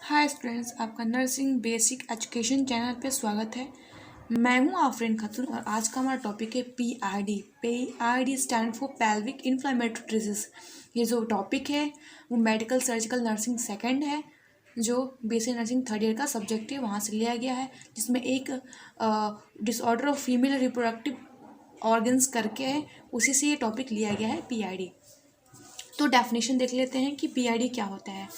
Hi students, आपका nursing basic education channel पे स्वागत है। मैं हूं आफरीन खातून और आज का हमारा टॉपिक है PID. PID stand for pelvic inflammatory disease. ये जो टॉपिक है वो मेडिकल सर्जिकल नर्सिंग सेकंड है, जो बेसिक नर्सिंग थर्ड ईयर का सब्जेक्ट है, वहाँ से लिया गया है, जिसमें एक disorder of female reproductive organs करके है, उसी से ये टॉपिक लिया गया है पीआईडी। तो डेफिनेशन देख लेते हैं कि पीआईडी क्या होता है।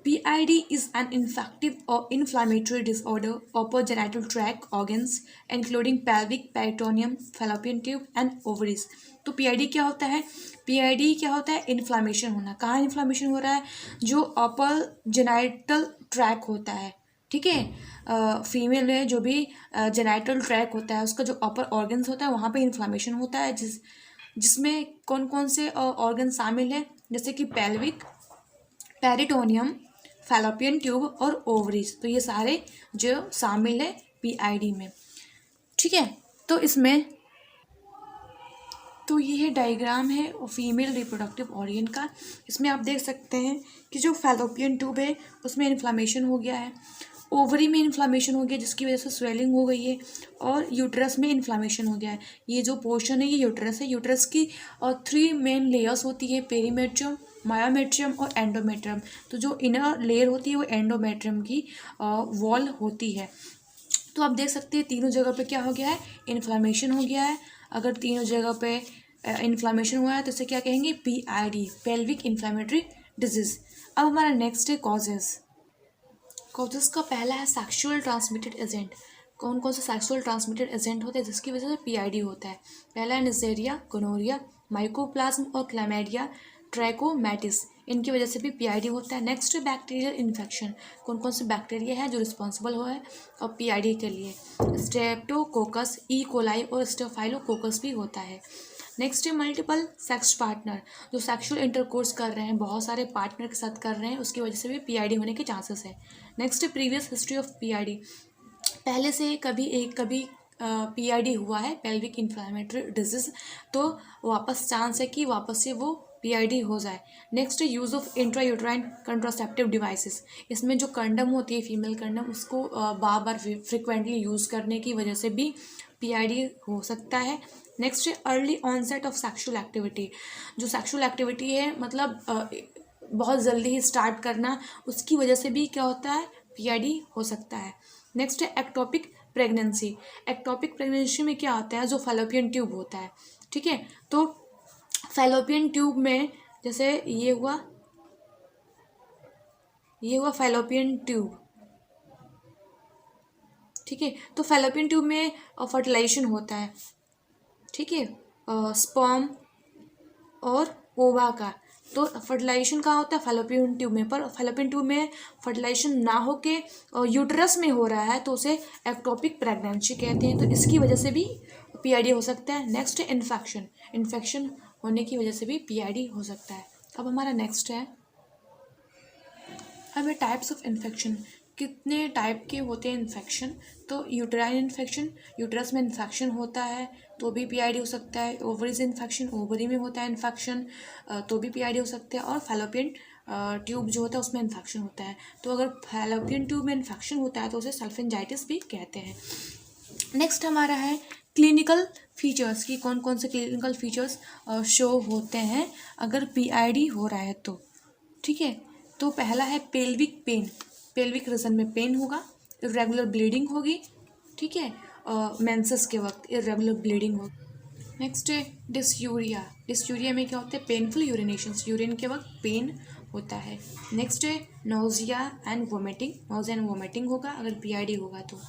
PID is an infective or inflammatory disorder of the genital tract organs including pelvic, peritoneum, fallopian tube and ovaries। तो PID क्या होता है? PID क्या होता है? इन्फ्लामेशन होना। कहाँ इन्फ्लामेशन हो रहा है? जो अपर जेनाइटल ट्रैक होता है, ठीक है, फीमेल में जो भी जेनाइटल ट्रैक होता है, उसका जो अपर ऑर्गन्स होता है वहाँ पे इन्फ्लामेशन होता है, जिसमें कौन कौन से ऑर्गन शामिल है, जैसे कि पेल्विक, पेरिटोनियम, फैलोपियन ट्यूब और ओवरीज। तो ये सारे जो शामिल है पीआईडी में, ठीक है। तो इसमें तो ये डायग्राम है फीमेल रिप्रोडक्टिव ऑर्गन का। इसमें आप देख सकते हैं कि जो फैलोपियन ट्यूब है उसमें इन्फ्लामेशन हो गया है, ओवरी में इन्फ्लामेशन हो गया जिसकी वजह से स्वेलिंग हो गई है, और यूट्रस में इन्फ्लामेशन हो गया है। ये जो पोर्शन है ये यूट्रस है। यूट्रस की 3 मेन लेयर्स होती है, पेरीमेट्रियम, मायोमेट्रियम और एंडोमेट्रियम। तो जो इनर लेयर होती है वो एंडोमेट्रियम की वॉल होती है। तो आप देख सकते हैं तीनों जगह पे क्या हो गया है, इन्फ्लामेशन हो गया है। अगर तीनों जगह पे इन्फ्लामेशन हुआ है तो इसे क्या कहेंगे, पीआईडी, पेल्विक इन्फ्लामेटरी डिजीज। अब हमारा नेक्स्ट है कॉजेज। कॉजेज का पहला है सेक्सुअल ट्रांसमिटेड एजेंट। कौन कौन से सेक्सुअल ट्रांसमिटेड एजेंट होते हैं जिसकी वजह से पीआईडी होता है? पहला है निजेरिया, गोनोरिया, माइकोप्लाज्म और क्लैमिडिया ट्रैकोमैटिस। इनकी वजह से भी पीआईडी होता है। नेक्स्ट है बैक्टीरियल इन्फेक्शन। कौन कौन से बैक्टीरिया है जो रिस्पॉन्सिबल हो है और पीआईडी के लिए? स्ट्रेप्टोकोकस, ई कोलाई और स्टेफाइलोकोकस भी होता है। नेक्स्ट है मल्टीपल सेक्स पार्टनर, जो सेक्सुअल इंटरकोर्स कर रहे हैं, बहुत सारे पार्टनर के साथ कर रहे हैं, उसकी वजह से भी पीआईडी होने के चांसेस है। नेक्स्ट है प्रीवियस हिस्ट्री ऑफ पीआईडी। पहले से कभी पीआईडी हुआ है, पेल्विक इन्फ्लेमेटरी डिजीज, तो वापस चांस है कि वापस से वो पीआईडी हो जाए। नेक्स्ट है use of intrauterine contraceptive devices. इसमें जो कंडम होती है, फीमेल कंडम, उसको बार बार फ्रिक्वेंटली यूज़ करने की वजह से भी पीआईडी हो सकता है। नेक्स्ट है early onset of sexual activity. जो सेक्सुअल एक्टिविटी है मतलब बहुत जल्दी ही स्टार्ट करना, उसकी वजह से भी क्या होता है, पीआईडी हो सकता है। नेक्स्ट है एक्टोपिक प्रेगनेंसी। एक्टोपिक प्रेगनेंसी में क्या होता है, जो फैलोपियन ट्यूब होता है, ठीक है, तो फैलोपियन ट्यूब में जैसे ये हुआ फैलोपियन ट्यूब, ठीक है, तो फैलोपियन ट्यूब में फर्टिलाइजेशन होता है, ठीक है, स्पर्म और ओवा का। तो फर्टिलाइजेशन कहाँ होता है, फैलोपियन ट्यूब में। पर फैलोपियन ट्यूब में फर्टिलाइजेशन ना होके यूट्रस में हो रहा है तो उसे एक्टोपिक प्रेगनेंसी कहते हैं। तो इसकी वजह से भी पीआईडी हो सकता है। नेक्स्ट है इन्फेक्शन होने की वजह से भी पीआईडी हो सकता है। अब हमारा नेक्स्ट है, अब टाइप्स ऑफ इन्फेक्शन। कितने टाइप के होते हैं इन्फेक्शन? तो यूट्राइन इन्फेक्शन, यूट्रस में इन्फेक्शन होता है तो भी पीआईडी हो सकता है। ओवरीज इन्फेक्शन, ओवरी में होता है इन्फेक्शन तो भी पीआईडी हो सकता है। और फैलोपियन ट्यूब जो होता है उसमें इन्फेक्शन होता है। तो अगर फैलोपियन ट्यूब में इन्फेक्शन होता है तो उसे सल्फिंजाइटिस भी कहते हैं। नेक्स्ट हमारा है क्लिनिकल फीचर्स की कौन कौन से क्लिनिकल फीचर्स शो होते हैं अगर पीआईडी हो रहा है तो, ठीक है। तो पहला है पेल्विक पेन। पेल्विक रीजन में पेन होगा, इरेगुलर ब्लीडिंग होगी, ठीक है, मेंसेस के वक्त इरेगुलर ब्लीडिंग होगी। नेक्स्ट है डिस्यूरिया। डिस्यूरिया में क्या होता है, पेनफुल यूरिनेशंस, यूरिन के वक्त पेन होता है। नेक्स्ट है nausea and vomiting. Nausea and vomiting होगा अगर पीआईडी होगा तो,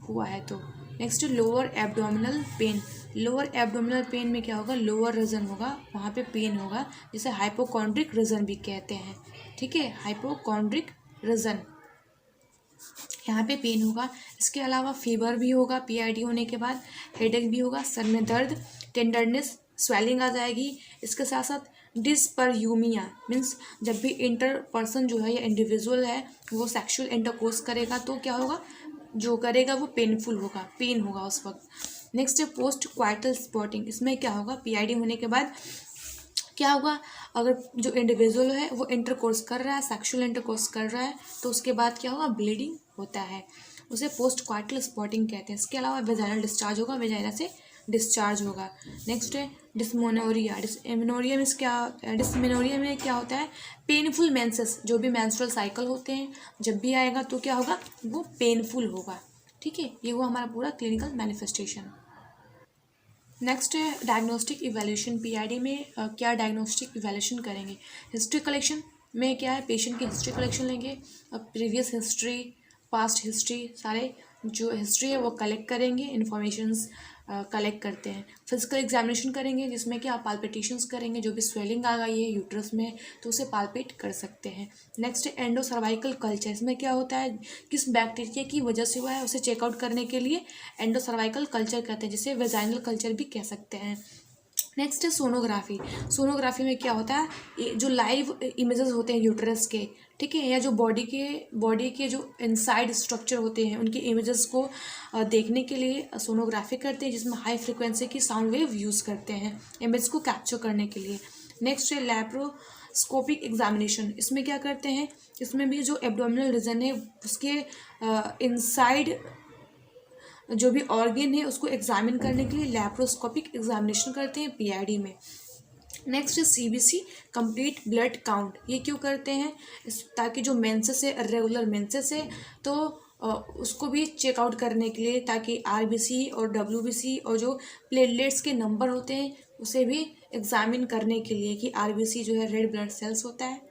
हुआ है तो। Next lower abdominal pain. Lower abdominal pain में क्या होगा, लोअर रीजन होगा, वहाँ पे पेन होगा, जिसे हाइपोकॉन्ड्रिक रीजन भी कहते हैं, ठीक है, हाइपोकॉन्ड्रिक रीजन, यहाँ पे पेन होगा। इसके अलावा फीवर भी होगा पीआईडी होने के बाद, हेडेक भी होगा, सर में दर्द, टेंडरनेस, स्वेलिंग आ जाएगी। इसके साथ साथ डिस्पर्यूमिया मीन्स जब भी इंटर पर्सन जो है या इंडिविजुअल है वो सेक्सुअल इंटरकोर्स करेगा तो क्या होगा, जो करेगा वो पेनफुल होगा, पेन होगा उस वक्त। नेक्स्ट है पोस्ट क्वाइटल स्पॉटिंग। इसमें क्या होगा, पीआईडी होने के बाद क्या होगा, अगर जो इंडिविजुअल है वो इंटरकोर्स कर रहा है, सेक्सुअल इंटरकोर्स कर रहा है, तो उसके बाद क्या होगा, ब्लीडिंग होता है, उसे पोस्ट क्वार्टल स्पॉटिंग कहते हैं। इसके अलावा वेजाइनल डिस्चार्ज होगा, वेजाइना से डिस्चार्ज होगा। नेक्स्ट है डिस्मेनोरिया। डिस्मेनोरिया में क्या होता है, पेनफुल मेंसेस, जो भी मेंस्ट्रुअल साइकिल होते हैं जब भी आएगा तो क्या होगा, वो पेनफुल होगा। ठीक है, ये हुआ हमारा पूरा क्लिनिकल मैनिफेस्टेशन। नेक्स्ट है डायग्नोस्टिक इवैल्यूएशन। पीआईडी में क्या डायग्नोस्टिक इवैल्यूएशन करेंगे, हिस्ट्री कलेक्शन में क्या है, पेशेंट की हिस्ट्री कलेक्शन लेंगे, प्रीवियस हिस्ट्री, पास्ट हिस्ट्री, सारे जो हिस्ट्री है वो कलेक्ट करेंगे, इन्फॉर्मेशंस कलेक्ट करते हैं। फिजिकल एग्जामिनेशन करेंगे जिसमें कि आप पाल्पिटेशंस करेंगे, जो भी स्वेलिंग आ गई है यूट्रस में तो उसे पाल्पेट कर सकते हैं। नेक्स्ट है एंडो सर्वाइकल कल्चर। इसमें क्या होता है, किस बैक्टीरिया की वजह से हुआ है उसे चेकआउट करने के लिए एंडो सर्वाइकल कल्चर कहते हैं, जिसे वेजाइनल कल्चर भी कह सकते हैं। नेक्स्ट है सोनोग्राफी। सोनोग्राफी में क्या होता है, जो लाइव इमेजेस होते हैं यूट्रस के, ठीक है, या जो बॉडी के जो इनसाइड स्ट्रक्चर होते हैं उनके इमेजेस को देखने के लिए सोनोग्राफी करते हैं, जिसमें हाई फ्रिक्वेंसी की साउंड वेव यूज़ करते हैं इमेज को कैप्चर करने के लिए। नेक्स्ट है लैप्रोस्कोपिक एग्जामिनेशन। इसमें क्या करते हैं, इसमें भी जो एब्डोमिनल रीजन है उसके इनसाइड जो भी ऑर्गन है उसको एग्जामिन करने के लिए लैप्रोस्कोपिक एग्जामिनेशन करते हैं पीआईडी में। नेक्स्ट है सीबीसी, कंप्लीट ब्लड काउंट। ये क्यों करते हैं, ताकि जो मेंसेस है, इर्रेगुलर मेंसेस है तो उसको भी चेकआउट करने के लिए, ताकि आरबीसी और डब्ल्यूबीसी और जो प्लेटलेट्स के नंबर होते हैं उसे भी एग्जामिन करने के लिए, कि आरबीसी जो है रेड ब्लड सेल्स होता है,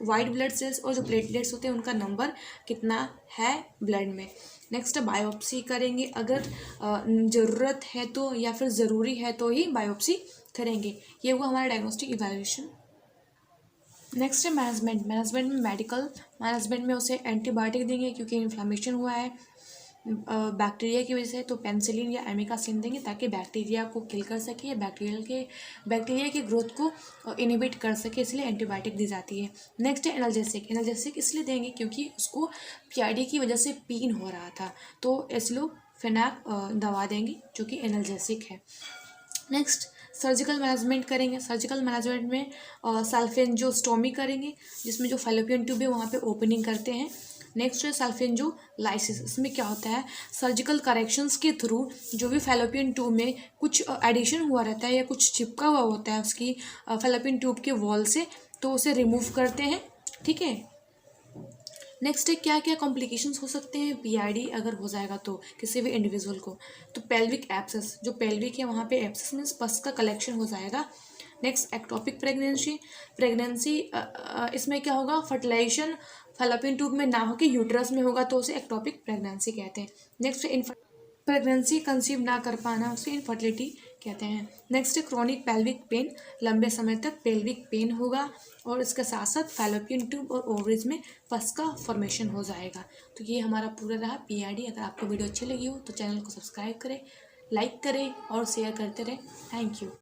वाइट ब्लड सेल्स, और जो प्लेटलेट्स होते हैं उनका नंबर कितना है ब्लड में। नेक्स्ट बायोप्सी करेंगे, अगर ज़रूरत है तो या फिर ज़रूरी है तो ही बायोप्सी करेंगे। ये हुआ हमारा डायग्नोस्टिक इवैल्यूएशन। नेक्स्ट है मैनेजमेंट में मेडिकल मैनेजमेंट में उसे एंटीबायोटिक देंगे क्योंकि इन्फ्लामेशन हुआ है बैक्टीरिया की वजह से, तो पेनिसिलिन या एमिकासिन देंगे ताकि बैक्टीरिया को किल कर सके या बैक्टीरिया की ग्रोथ को इनहिबिट कर सके, इसलिए एंटीबायोटिक दी जाती है। नेक्स्ट है एनाल्जेसिक इसलिए देंगे क्योंकि उसको पीआईडी की वजह से पेन हो रहा था, तो एसिक्लोफेनाक दवा देंगे जो कि एनाल्जेसिक है। नेक्स्ट सर्जिकल मैनेजमेंट करेंगे। सर्जिकल मैनेजमेंट में सल्फेंजोस्टोमी करेंगे, जिसमें जो फैलोपियन ट्यूब है वहाँ पे ओपनिंग करते हैं। नेक्स्ट है सल्फेंजोलाइसिस। इसमें क्या होता है, सर्जिकल करेक्शंस के थ्रू जो भी फैलोपियन ट्यूब में कुछ एडिशन हुआ रहता है या कुछ चिपका हुआ होता है उसकी फैलोपियन ट्यूब के वॉल से, तो उसे रिमूव करते हैं। ठीक है, नेक्स्ट है क्या क्या कॉम्प्लिकेशंस हो सकते हैं पीआईडी अगर हो जाएगा तो किसी भी इंडिविजुअल को, तो पेल्विक एब्सेस, जो पेल्विक है वहाँ पे एब्सेस मीन्स पस का कलेक्शन हो जाएगा। नेक्स्ट एक्टोपिक प्रेगनेंसी इसमें क्या होगा, फर्टिलाइजेशन फैलोपियन ट्यूब में ना हो के यूट्रस में होगा तो उसे एक्टोपिक प्रेगनेंसी कहते हैं। नेक्स्ट प्रेगनेंसी कंसीव ना कर पाना उसे इनफर्टिलिटी कहते हैं। नेक्स्ट है क्रॉनिक पेल्विक पेन, लंबे समय तक पेल्विक पेन होगा और इसके साथ साथ फैलोपियन ट्यूब और ओवरीज में पस का फॉर्मेशन हो जाएगा। तो ये हमारा पूरा रहा पीआईडी। अगर आपको वीडियो अच्छी लगी हो तो चैनल को सब्सक्राइब करें, लाइक करें और शेयर करते रहें। Thank you.